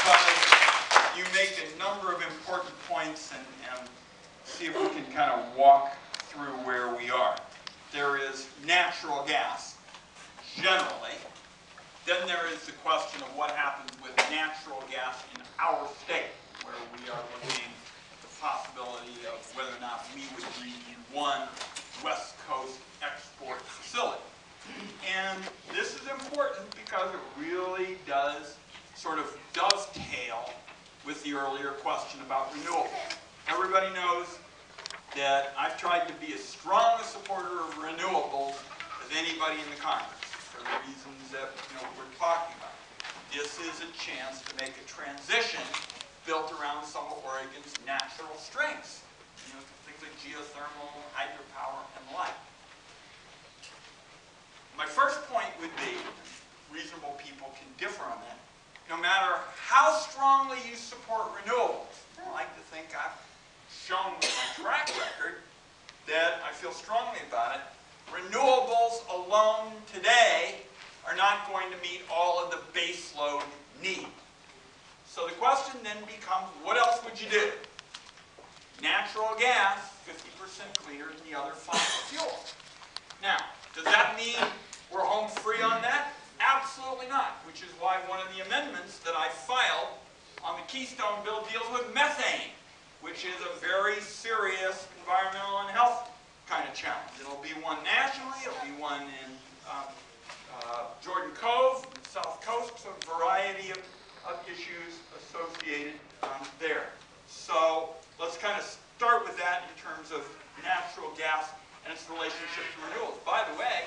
because you make a number of important points and see if we can kind of walk through where we are. There is natural gas, generally. Then there is the question of what happens with natural gas in our state, where we are looking at the possibility of whether or not we would need one West Coast export facility. And this is important because it really does sort of dovetail with the earlier question about renewables. Everybody knows that I've tried to be as strong a supporter of renewables as anybody in the Congress for the reasons that we're talking about. This is a chance to make a transition built around some of Oregon's natural strengths. Things like geothermal, hydropower, and the like. My first point would be, reasonable people can differ on that, no matter how strongly you support renewables. I like to think I've shown with my track record that I feel strongly about it. Renewables alone today are not going to meet all of the baseload need. So the question then becomes, what else would you do? Natural gas, 50% cleaner than the other fossil fuels. Now, does that mean we're home free on that? Absolutely not, which is why one of the amendments that I filed on the Keystone Bill deals with methane, which is a very serious environmental and health kind of challenge. It'll be one nationally, it'll be one in Jordon Cove, the South Coast, so a variety of issues associated there. So let's kind of start with that in terms of natural gas and its relationship to renewables. By the way,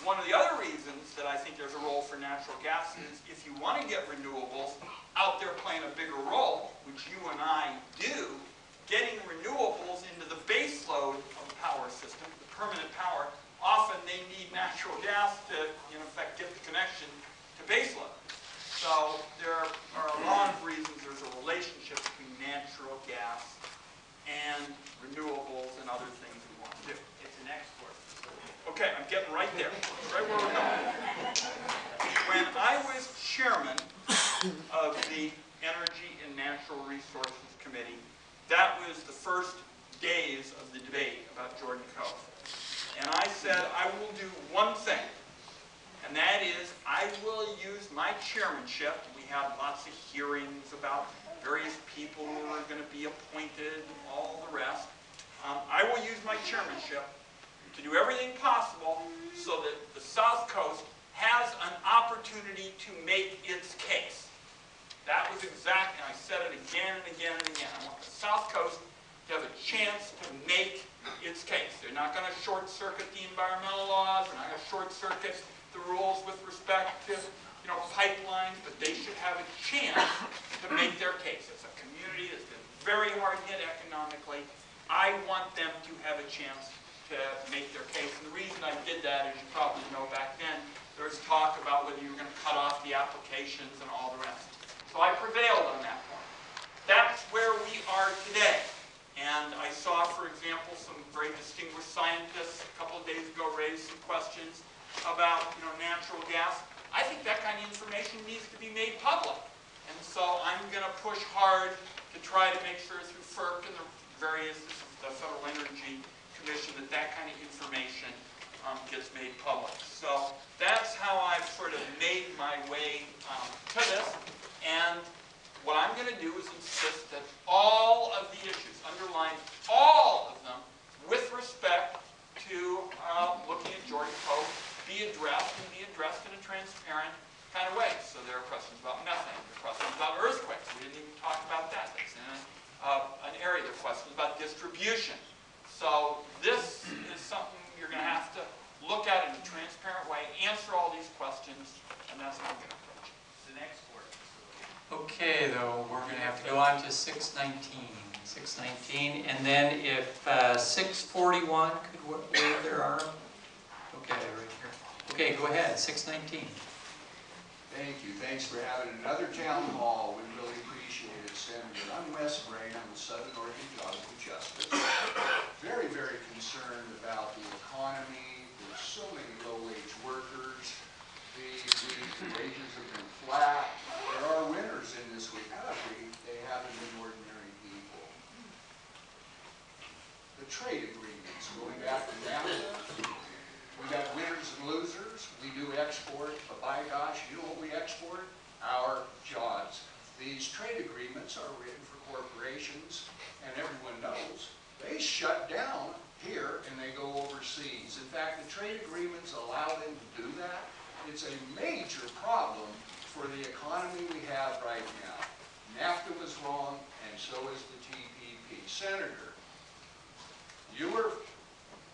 one of the other reasons that I think there's a role for natural gas is if you want to get renewables out there playing a bigger role, which you and I do, getting renewables into the base load of the power system, the permanent power, often they need natural gas to, in effect, get the connection to base load. So there are a lot of reasons there's a relationship between natural gas and renewables and other things we want to do. It's an export facility. Okay, I'm getting right there. Right where we're going. When I was chairman of the Energy and Natural Resources Committee, that was the first days of the debate about Jordon Cove. And I said, I will do one thing, and that is I will use my chairmanship. We had lots of hearings about various people who are going to be appointed and all the rest. I will use my chairmanship to do everything possible so that the South Coast has an opportunity to make its case. That was exactly, and I said it again and again and again. I want the South Coast to have a chance to make its case. They're not going to short-circuit the environmental laws. They're not going to short-circuit the rules with respect to pipelines, but they should have a chance to make their case. It's a community that's been very hard hit economically. I want them to have a chance to make their case. And the reason I did that, as you probably know back then, there was talk about whether you were going to cut off the applications and all the rest. So I prevailed on that point. That's where we are today. And I saw, for example, some very distinguished scientists a couple of days ago raise some questions about natural gas. I think that kind of information needs to be made public. And so I'm going to push hard to try to make sure through FERC and the various, the Federal Energy Commission, that kind of information gets made public. So that's how I've sort of made my way to this. And what I'm going to do is insist that all of the issues, underline all of them, with respect to looking at Jordon Cove, be addressed and be addressed in a transparent kind of way. So there are questions about methane, there are questions about earthquakes. We didn't even talk about that. That's in an area. There are questions about distribution. So this is something you're going to have to look at in a transparent way, answer all these questions, and that's how I'm going to approach it. The next word. Okay, though, we're going to have to go on to 619. 619, and then if 641 could wave their arm. Okay, right here. Okay, go ahead, 619. Thank you. Thanks for having another town hall. We really appreciate it, Senator. I'm Wes Brain. I'm with Southern Oregon Jobs and Justice. Very, very concerned about the economy. There's so many low-wage workers. The wages have been flat. There are winners in this. You know what we export? Our jobs. These trade agreements are written for corporations, and everyone knows they shut down here and they go overseas. In fact, the trade agreements allow them to do that. It's a major problem for the economy we have right now. NAFTA was wrong, and so is the TPP. Senator, you were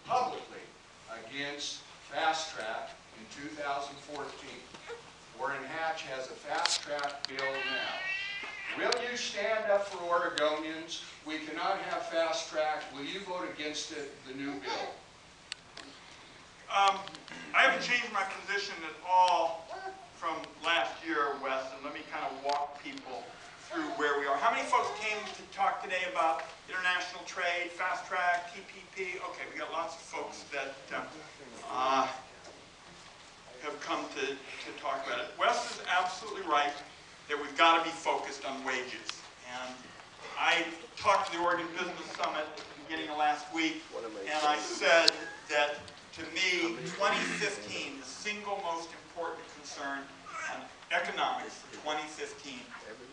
publicly against fast track in 2014. Orrin Hatch has a fast track bill now. Will you stand up for Oregonians? We cannot have fast track. Will you vote against it, the new bill? I haven't changed my position at all from last year, Wes, and let me kind of walk people through where we are. How many folks came to talk today about international trade, fast track, TPP? Okay, we got lots of folks that have come to talk about it. Wes is absolutely right that we've got to be focused on wages. And I talked to the Oregon Business Summit at the beginning of last week, and I said that to me, 2015, the single most important concern on economics for 2015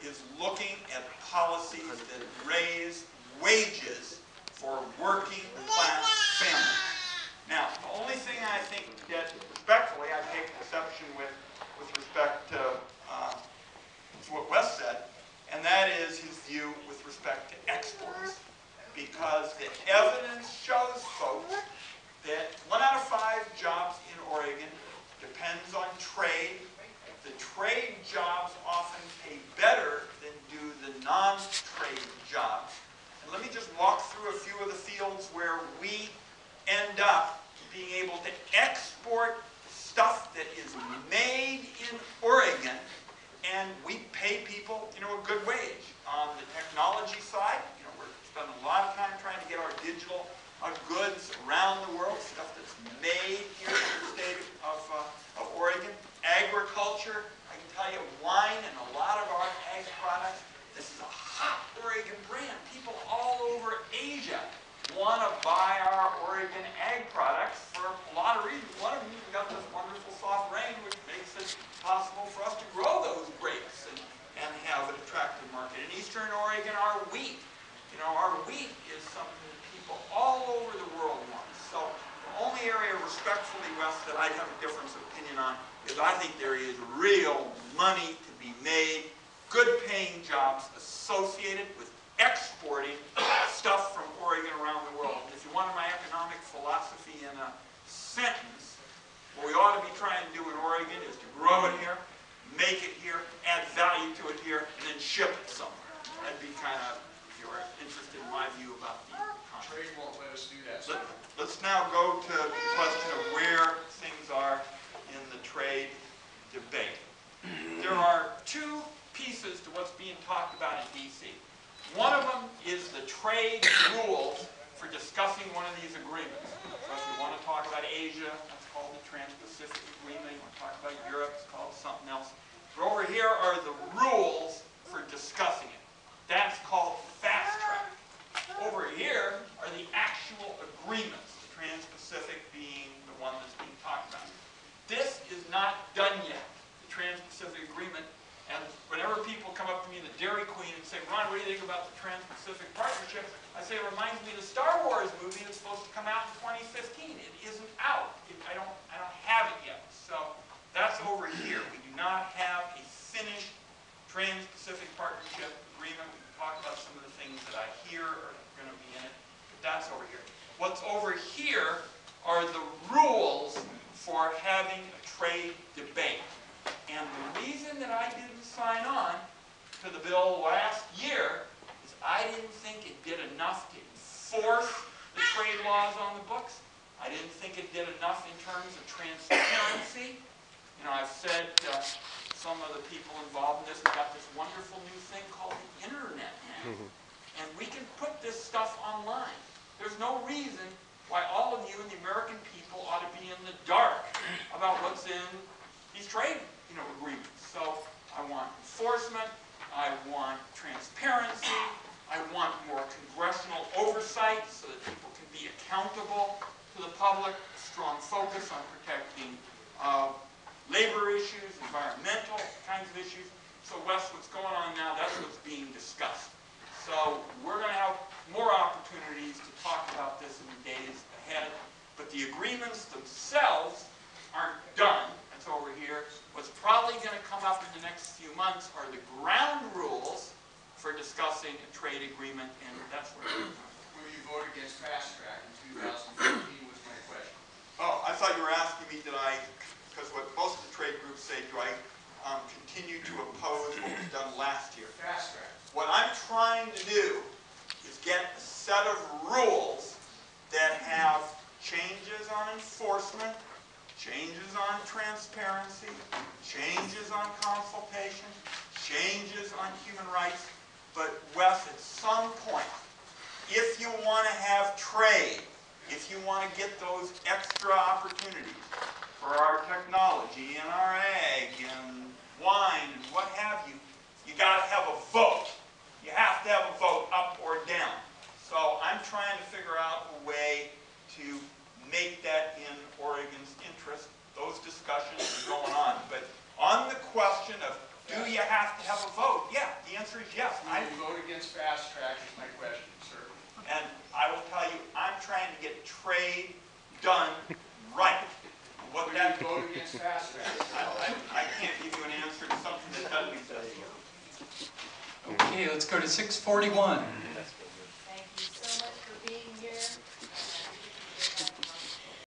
is looking at policies that raise wages for working class families. Now, the only thing I think that respectfully I take exception with respect to what Wes said, and that is his view with respect to exports. Because the evidence shows, folks, that 1 out of 5 jobs in Oregon depends on trade. The trade jobs often pay better than do the non-trade jobs. And let me just walk through a few of the fields where we end up being able to export stuff that is made in Oregon, and we pay people, a good wage. On the technology side, we're spending a lot of time trying to get our digital goods around the world, stuff that's made here in the state of Oregon. Agriculture, I can tell you, wine and a lot of our ag products. This is a hot Oregon brand. People all over Asia want to buy our Oregon ag products for a lot of reasons. One of them, we've got this wonderful soft rain, which makes it possible for us to grow those grapes and have an attractive market. In eastern Oregon, our wheat. Our wheat is something that people all over the world want. So the only area, respectfully, Wes, that I have a difference of opinion on is I think there is real money to be made, good paying jobs associated with exporting stuff from Oregon around the world. And if you wanted my economic philosophy in a sentence, what we ought to be trying to do in Oregon is to grow it here, make it here, add value to it here, and then ship it somewhere. That'd be kind of, if you're interested in my view about the economy. Trade won't let us do that. Let's now go to the question of where things are in the trade debate. There are 2 pieces to what's being talked about in D.C. One of them is the trade rules for discussing one of these agreements. So if you want to talk about Asia, that's called the Trans-Pacific Agreement. You want to talk about Europe, it's called something else. But over here are the rules for discussing it. That's called fast track. Over here are the actual agreements, the Trans-Pacific being the one that's being talked about. This is not done yet, the Trans-Pacific Agreement. And whenever people come up to me in the Dairy Queen and say, Ron, what do you think about the Trans-Pacific Partnership? I say, it reminds me of the Star Wars movie that's supposed to come out in 2015. It isn't out. I don't have it yet. So that's over here. We do not have a finished Trans-Pacific Partnership Agreement. We can talk about some of the things that I hear are going to be in it, but that's over here. What's over here are the rules for having a trade debate. And the reason that I didn't sign on to the bill last year is I didn't think it did enough to enforce the trade laws on the books. I didn't think it did enough in terms of transparency. I've said some of the people involved in this have got this wonderful new thing called the internet now. And we can put this stuff online. There's no reason why all of you and the American people ought to be in the dark about what's in these trade agreements. So I want enforcement, I want transparency, I want more congressional oversight so that people can be accountable to the public, a strong focus on protecting labor issues and environmental kinds of issues. So Wes, what's going on now, that's what's being discussed. So we're going to have more opportunities to talk about this in the days ahead, but the agreements themselves aren't done. That's over here. What's probably going to come up in the next few months are the ground rules for discussing a trade agreement, and that's where we're going. Will you vote against fast track in 2015 was my question. Oh, I thought you were asking me, did I, because what most of the trade groups say, do I continue to oppose what was done last year? Fast track. What I'm trying to do is get a set of rules that have changes on enforcement, changes on transparency, changes on consultation, changes on human rights. But Wes, at some point, if you want to have trade, if you want to get those extra opportunities for our technology and our ag and wine and what have you, you got to have a vote. You have to have a vote up or down. So I'm trying to figure out a way to make that in Oregon's interest. Those discussions are going on. But on the question of do you have to have a vote? Yeah, the answer is yes. Will you vote against fast track is my question, sir. And I will tell you, I'm trying to get trade done right. What Will that you vote against fast track? I can't give you an answer to something that doesn't exist. Okay, let's go to 641.